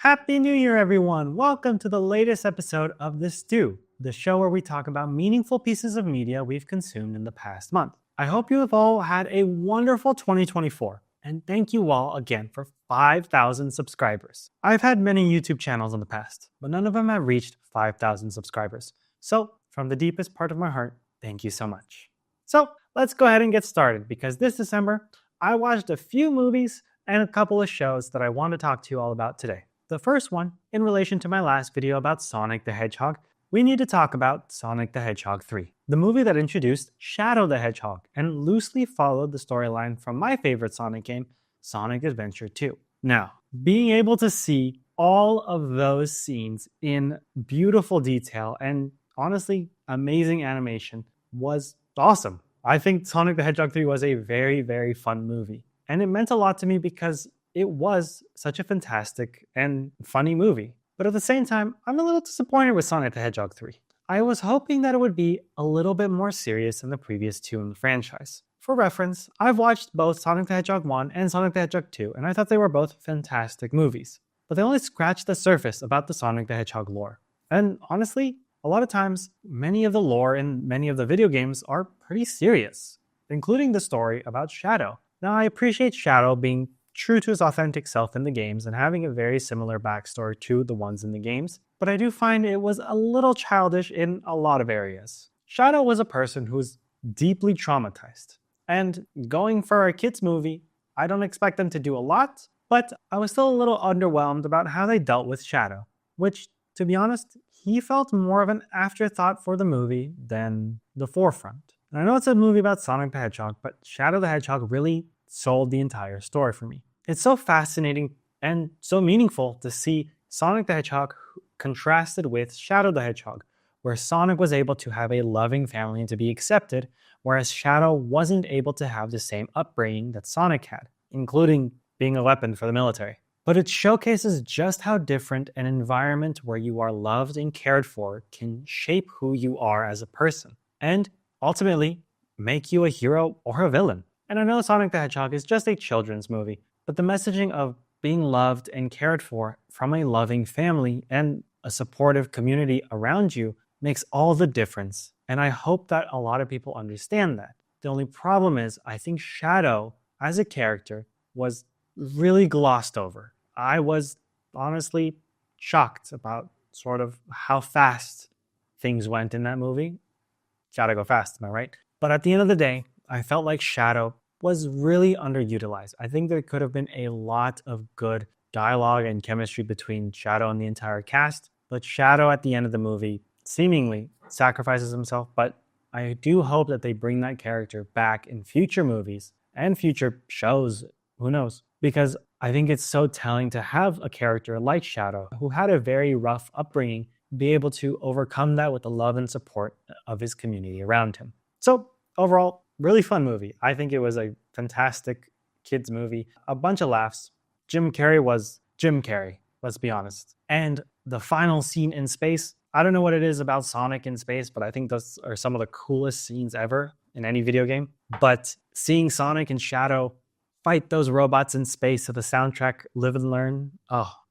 Happy New Year, everyone! Welcome to the latest episode of The Stew, the show where we talk about meaningful pieces of media we've consumed in the past month. I hope you have all had a wonderful 2024, and thank you all again for 5,000 subscribers. I've had many YouTube channels in the past, but none of them have reached 5,000 subscribers. So, from the deepest part of my heart, thank you so much. So, let's go ahead and get started, because this December, I watched a few movies and a couple of shows that I want to talk to you all about today. The first one, in relation to my last video about Sonic the Hedgehog, we need to talk about Sonic the Hedgehog 3, the movie that introduced Shadow the Hedgehog and loosely followed the storyline from my favorite Sonic game, Sonic Adventure 2. Now, being able to see all of those scenes in beautiful detail and honestly amazing animation was awesome. I think Sonic the Hedgehog 3 was a very, very fun movie. And it meant a lot to me because it was such a fantastic and funny movie. But at the same time, I'm a little disappointed with Sonic the Hedgehog 3. I was hoping that it would be a little bit more serious than the previous two in the franchise. For reference, I've watched both Sonic the Hedgehog 1 and Sonic the Hedgehog 2, and I thought they were both fantastic movies. But they only scratched the surface about the Sonic the Hedgehog lore. And honestly, a lot of times, many of the lore in many of the video games are pretty serious, including the story about Shadow. Now, I appreciate Shadow being true to his authentic self in the games and having a very similar backstory to the ones in the games, but I do find it was a little childish in a lot of areas. Shadow was a person who was deeply traumatized, and going for a kids movie, I don't expect them to do a lot, but I was still a little underwhelmed about how they dealt with Shadow, which, to be honest, he felt more of an afterthought for the movie than the forefront. And I know it's a movie about Sonic the Hedgehog, but Shadow the Hedgehog really sold the entire story for me. It's so fascinating and so meaningful to see Sonic the Hedgehog contrasted with Shadow the Hedgehog, where Sonic was able to have a loving family and to be accepted, whereas Shadow wasn't able to have the same upbringing that Sonic had, including being a weapon for the military. But it showcases just how different an environment where you are loved and cared for can shape who you are as a person, and ultimately make you a hero or a villain. And I know Sonic the Hedgehog is just a children's movie, but the messaging of being loved and cared for from a loving family and a supportive community around you makes all the difference. And I hope that a lot of people understand that. The only problem is, I think Shadow, as a character, was really glossed over. I was honestly shocked about sort of how fast things went in that movie. Gotta go fast, am I right? But at the end of the day, I felt like Shadow was really underutilized. I think there could have been a lot of good dialogue and chemistry between Shadow and the entire cast, but Shadow at the end of the movie seemingly sacrifices himself, but I do hope that they bring that character back in future movies and future shows, who knows? Because I think it's so telling to have a character like Shadow, who had a very rough upbringing, be able to overcome that with the love and support of his community around him. So overall, really fun movie. I think it was a fantastic kids movie. A bunch of laughs. Jim Carrey was Jim Carrey, let's be honest. And the final scene in space, I don't know what it is about Sonic in space, but I think those are some of the coolest scenes ever in any video game. But seeing Sonic and Shadow fight those robots in space to the soundtrack Live and Learn,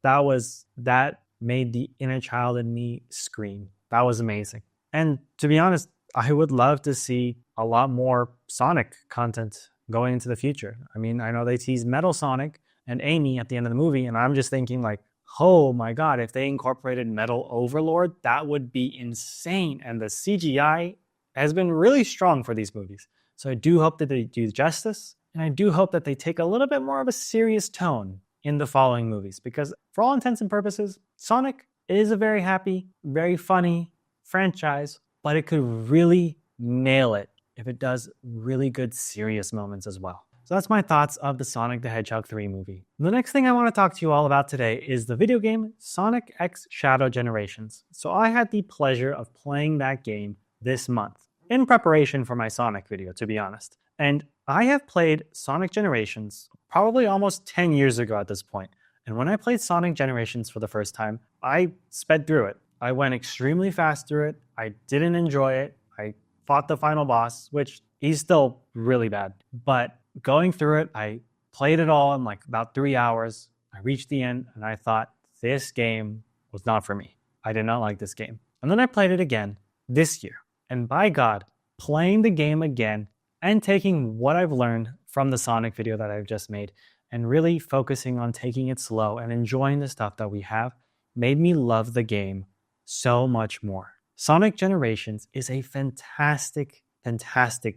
that made the inner child in me scream. That was amazing. And to be honest, I would love to see a lot more Sonic content going into the future. I mean, I know they tease Metal Sonic and Amy at the end of the movie, and I'm just thinking like, oh my god, if they incorporated Metal Overlord, that would be insane. And the CGI has been really strong for these movies. So I do hope that they do justice, and I do hope that they take a little bit more of a serious tone in the following movies, because for all intents and purposes, Sonic is a very happy, very funny franchise, but it could really nail it if it does really good serious moments as well. So that's my thoughts of the Sonic the Hedgehog 3 movie. The next thing I want to talk to you all about today is the video game Sonic X Shadow Generations. So I had the pleasure of playing that game this month in preparation for my Sonic video, to be honest. And I have played Sonic Generations probably almost 10 years ago at this point. And when I played Sonic Generations for the first time, I sped through it. I went extremely fast through it. I didn't enjoy it. I fought the final boss, which he's still really bad. But going through it, I played it all in like about 3 hours. I reached the end and I thought, this game was not for me. I did not like this game. And then I played it again this year. And by God, playing the game again and taking what I've learned from the Sonic video that I've just made and really focusing on taking it slow and enjoying the stuff that we have made me love the game so much more. Sonic Generations is a fantastic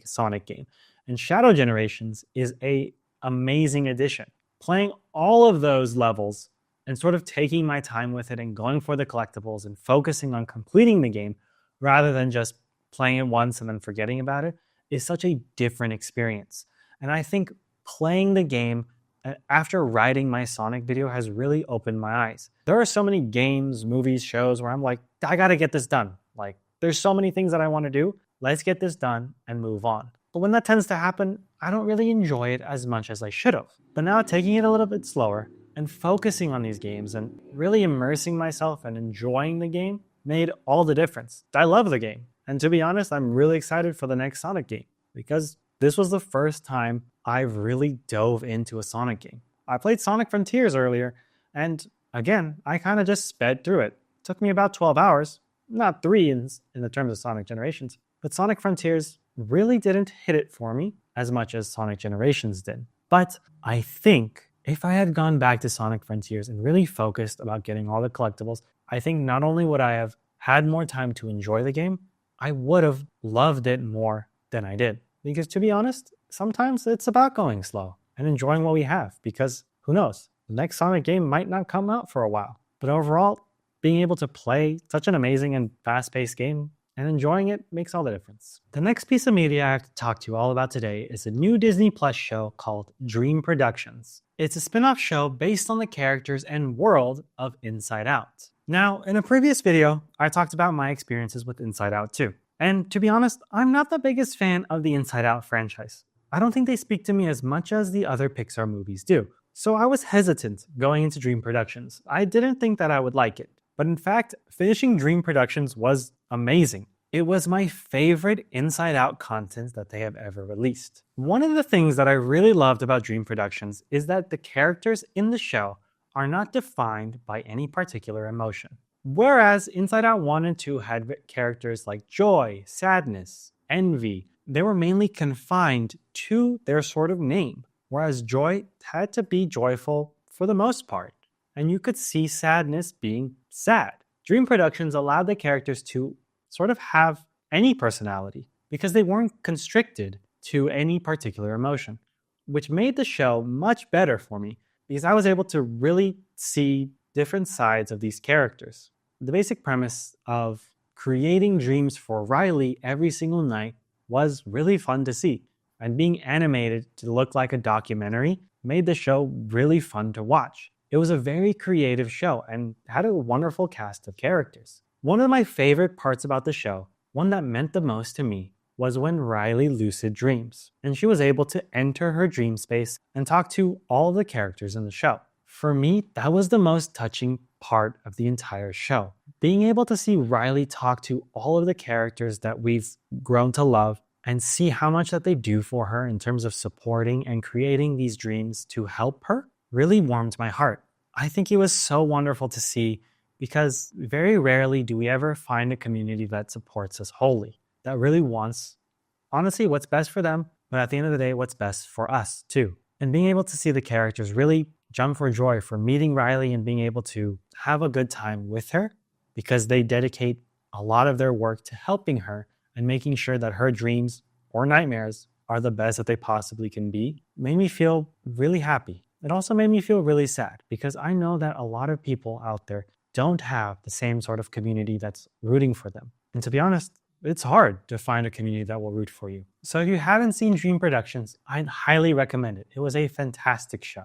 Sonic game. And Shadow Generations is an amazing addition. Playing all of those levels and sort of taking my time with it and going for the collectibles and focusing on completing the game rather than just playing it once and then forgetting about it is such a different experience. And I think playing the game after writing my Sonic video has really opened my eyes. There are so many games, movies, shows where I'm like, I gotta get this done. Like, there's so many things that I want to do. Let's get this done and move on. But when that tends to happen, I don't really enjoy it as much as I should have. But now taking it a little bit slower and focusing on these games and really immersing myself and enjoying the game made all the difference. I love the game. And to be honest, I'm really excited for the next Sonic game because this was the first time I've really dove into a Sonic game. I played Sonic Frontiers earlier, and again, I kind of just sped through it. It took me about 12 hours, not 3 in the terms of Sonic Generations, but Sonic Frontiers really didn't hit it for me as much as Sonic Generations did. But I think if I had gone back to Sonic Frontiers and really focused about getting all the collectibles, I think not only would I have had more time to enjoy the game, I would have loved it more than I did. Because to be honest, sometimes it's about going slow and enjoying what we have because who knows, the next Sonic game might not come out for a while. But overall, being able to play such an amazing and fast-paced game and enjoying it makes all the difference. The next piece of media I have to talk to you all about today is a new Disney Plus show called Dream Productions. It's a spin-off show based on the characters and world of Inside Out. Now, in a previous video, I talked about my experiences with Inside Out 2. And to be honest, I'm not the biggest fan of the Inside Out franchise. I don't think they speak to me as much as the other Pixar movies do. So I was hesitant going into Dream Productions. I didn't think that I would like it. But in fact, finishing Dream Productions was amazing. It was my favorite Inside Out content that they have ever released. One of the things that I really loved about Dream Productions is that the characters in the show are not defined by any particular emotion. Whereas Inside Out 1 and 2 had characters like joy, sadness, envy, they were mainly confined to their sort of name. Whereas joy had to be joyful for the most part. And you could see sadness being sad. Dream Productions allowed the characters to sort of have any personality because they weren't constricted to any particular emotion, which made the show much better for me because I was able to really see different sides of these characters. The basic premise of creating dreams for Riley every single night was really fun to see, and being animated to look like a documentary made the show really fun to watch. It was a very creative show and had a wonderful cast of characters. One of my favorite parts about the show, one that meant the most to me, was when Riley lucid dreams, and she was able to enter her dream space and talk to all the characters in the show. For me, that was the most touching part of the entire show. Being able to see Riley talk to all of the characters that we've grown to love and see how much that they do for her in terms of supporting and creating these dreams to help her really warmed my heart. I think it was so wonderful to see because very rarely do we ever find a community that supports us wholly, that really wants, honestly, what's best for them, but at the end of the day, what's best for us too. And being able to see the characters really jump for joy for meeting Riley and being able to have a good time with her because they dedicate a lot of their work to helping her and making sure that her dreams or nightmares are the best that they possibly can be, made me feel really happy. It also made me feel really sad because I know that a lot of people out there don't have the same sort of community that's rooting for them. And to be honest, it's hard to find a community that will root for you. So if you haven't seen Dream Productions, I'd highly recommend it. It was a fantastic show.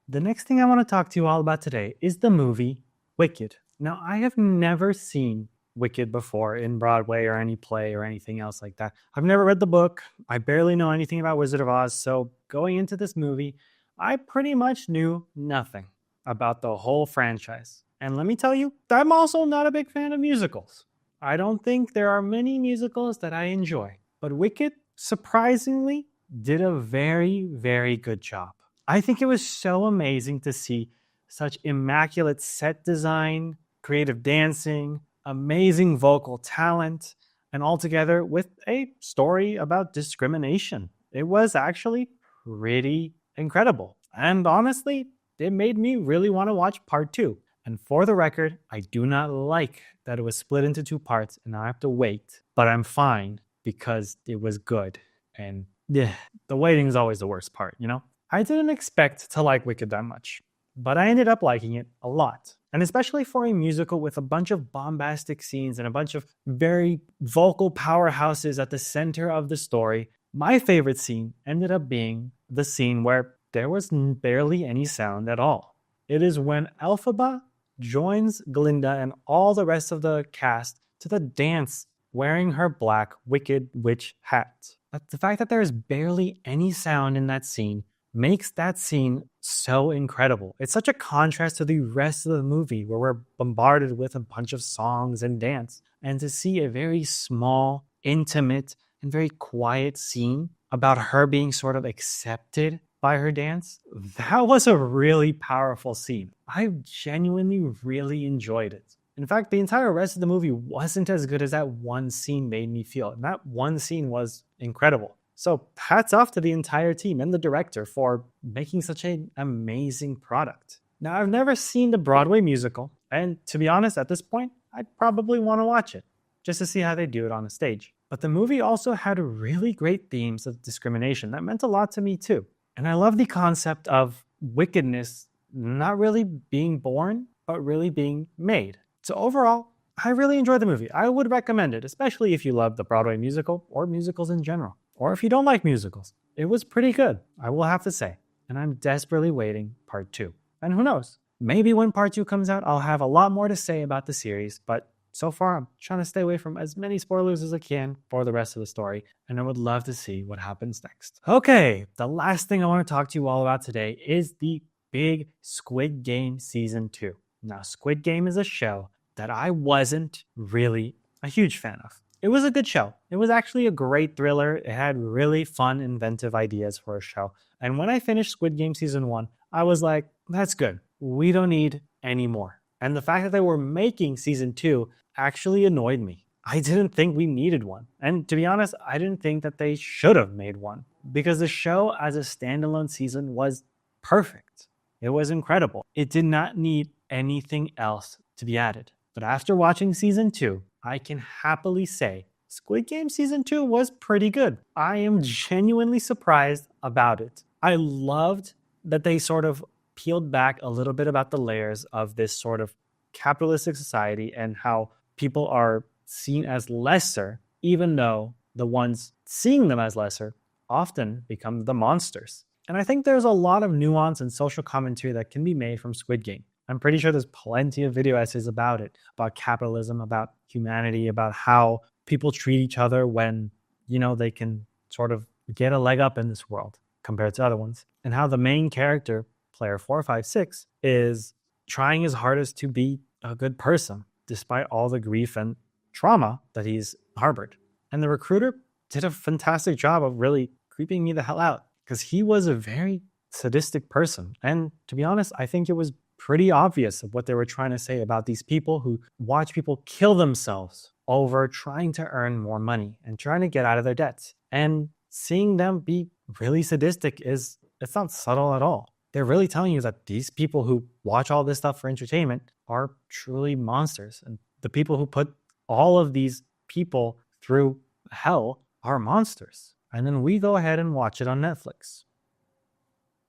The next thing I want to talk to you all about today is the movie Wicked. Now, I have never seen Wicked before in Broadway or any play or anything else like that. I've never read the book. I barely know anything about Wizard of Oz. So going into this movie, I pretty much knew nothing about the whole franchise. And let me tell you, I'm also not a big fan of musicals. I don't think there are many musicals that I enjoy. But Wicked, surprisingly, did a very, very good job. I think it was so amazing to see such immaculate set design, creative dancing, amazing vocal talent, and altogether with a story about discrimination. It was actually pretty incredible. And honestly, it made me really want to watch part two. And for the record, I do not like that it was split into two parts and I have to wait, but I'm fine because it was good. And yeah, the waiting is always the worst part, you know? I didn't expect to like Wicked that much, but I ended up liking it a lot. And especially for a musical with a bunch of bombastic scenes and a bunch of very vocal powerhouses at the center of the story, my favorite scene ended up being the scene where there was barely any sound at all. It is when Elphaba joins Glinda and all the rest of the cast to the dance wearing her black Wicked Witch hat. But the fact that there is barely any sound in that scene makes that scene so incredible. It's such a contrast to the rest of the movie where we're bombarded with a bunch of songs and dance. And to see a very small, intimate, and very quiet scene about her being sort of accepted by her dance, that was a really powerful scene. I genuinely really enjoyed it. In fact, the entire rest of the movie wasn't as good as that one scene made me feel. And that one scene was incredible. So hats off to the entire team and the director for making such an amazing product. Now, I've never seen the Broadway musical, and to be honest, at this point, I'd probably want to watch it, just to see how they do it on a stage. But the movie also had really great themes of discrimination that meant a lot to me too. And I love the concept of wickedness not really being born, but really being made. So overall, I really enjoyed the movie. I would recommend it, especially if you love the Broadway musical or musicals in general. Or if you don't like musicals. It was pretty good, I will have to say. And I'm desperately waiting part two. And who knows? Maybe when part two comes out, I'll have a lot more to say about the series, but so far I'm trying to stay away from as many spoilers as I can for the rest of the story, and I would love to see what happens next. Okay, the last thing I want to talk to you all about today is the big Squid Game Season 2. Now, Squid Game is a show that I wasn't really a huge fan of. It was a good show. It was actually a great thriller. It had really fun, inventive ideas for a show. And when I finished Squid Game Season 1, I was like, that's good. We don't need any more. And the fact that they were making Season 2 actually annoyed me. I didn't think we needed one. And to be honest, I didn't think that they should have made one. Because the show as a standalone season was perfect. It was incredible. It did not need anything else to be added. But after watching Season 2, I can happily say Squid Game Season 2 was pretty good. I am genuinely surprised about it. I loved that they sort of peeled back a little bit about the layers of this sort of capitalistic society and how people are seen as lesser, even though the ones seeing them as lesser often become the monsters. And I think there's a lot of nuance and social commentary that can be made from Squid Game. I'm pretty sure there's plenty of video essays about it, about capitalism, about humanity, about how people treat each other when, they can sort of get a leg up in this world compared to other ones. And how the main character, player 456, is trying his hardest to be a good person, despite all the grief and trauma that he's harbored. And the recruiter did a fantastic job of really creeping me the hell out, because he was a very sadistic person. And to be honest, I think it was pretty obvious of what they were trying to say about these people who watch people kill themselves over trying to earn more money and trying to get out of their debts. And seeing them be really sadistic it's not subtle at all. They're really telling you that these people who watch all this stuff for entertainment are truly monsters. And the people who put all of these people through hell are monsters. And then we go ahead and watch it on Netflix.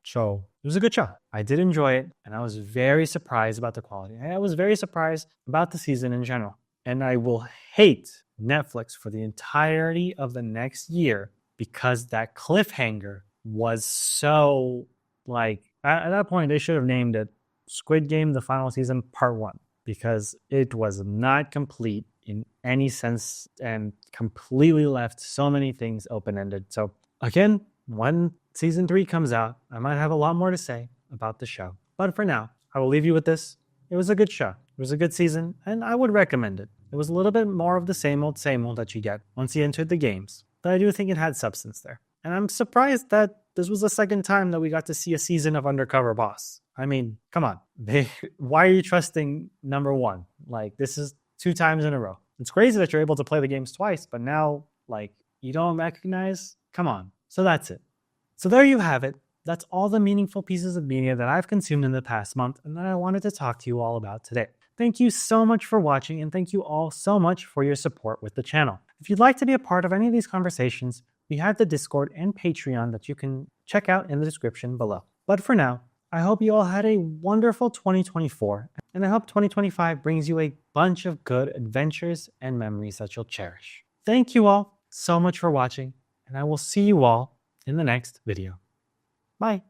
So it was a good show. I did enjoy it, and I was very surprised about the quality. I was very surprised about the season in general. And I will hate Netflix for the entirety of the next year because that cliffhanger was so, at that point, they should have named it Squid Game, the final season, part 1, because it was not complete in any sense and completely left so many things open-ended. So again, when season 3 comes out, I might have a lot more to say about the show. But for now, I will leave you with this. It was a good show. It was a good season, and I would recommend it. It was a little bit more of the same old that you get once you entered the games. But I do think it had substance there. And I'm surprised that this was the second time that we got to see a season of Undercover Boss. I mean, come on. Why are you trusting number one? Like, this is 2 times in a row. It's crazy that you're able to play the games twice, but now, like, you don't recognize? Come on. So that's it. So there you have it. That's all the meaningful pieces of media that I've consumed in the past month and that I wanted to talk to you all about today. Thank you so much for watching, and thank you all so much for your support with the channel. If you'd like to be a part of any of these conversations, we have the Discord and Patreon that you can check out in the description below. But for now, I hope you all had a wonderful 2024, and I hope 2025 brings you a bunch of good adventures and memories that you'll cherish. Thank you all so much for watching, and I will see you all in the next video. Bye.